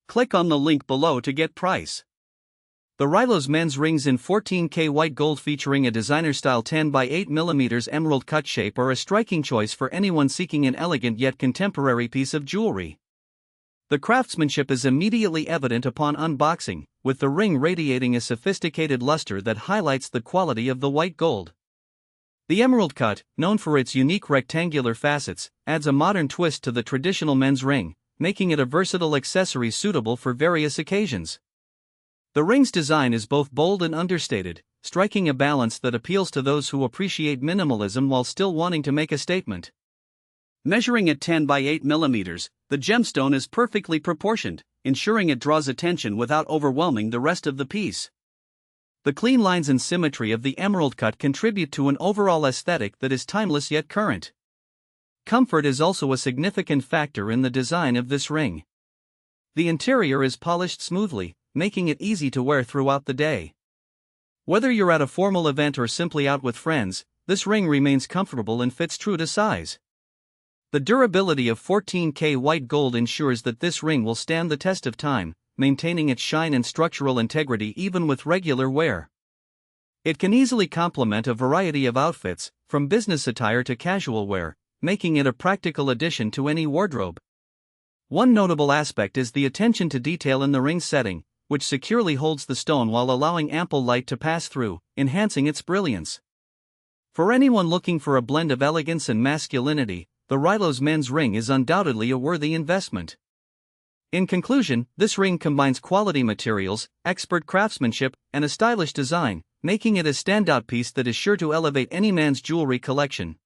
Click on the link below to get price. The Rylos men's rings in 14K white gold featuring a designer-style 10x8mm emerald cut shape are a striking choice for anyone seeking an elegant yet contemporary piece of jewelry. The craftsmanship is immediately evident upon unboxing, with the ring radiating a sophisticated luster that highlights the quality of the white gold. The emerald cut, known for its unique rectangular facets, adds a modern twist to the traditional men's ring, making it a versatile accessory suitable for various occasions. The ring's design is both bold and understated, striking a balance that appeals to those who appreciate minimalism while still wanting to make a statement. Measuring at 10x8mm, the gemstone is perfectly proportioned, ensuring it draws attention without overwhelming the rest of the piece. The clean lines and symmetry of the emerald cut contribute to an overall aesthetic that is timeless yet current. Comfort is also a significant factor in the design of this ring. The interior is polished smoothly, making it easy to wear throughout the day. Whether you're at a formal event or simply out with friends, this ring remains comfortable and fits true to size. The durability of 14K white gold ensures that this ring will stand the test of time, maintaining its shine and structural integrity even with regular wear. It can easily complement a variety of outfits, from business attire to casual wear, making it a practical addition to any wardrobe. One notable aspect is the attention to detail in the ring's setting, which securely holds the stone while allowing ample light to pass through, enhancing its brilliance. For anyone looking for a blend of elegance and masculinity, the Rylos men's ring is undoubtedly a worthy investment. In conclusion, this ring combines quality materials, expert craftsmanship, and a stylish design, making it a standout piece that is sure to elevate any man's jewelry collection.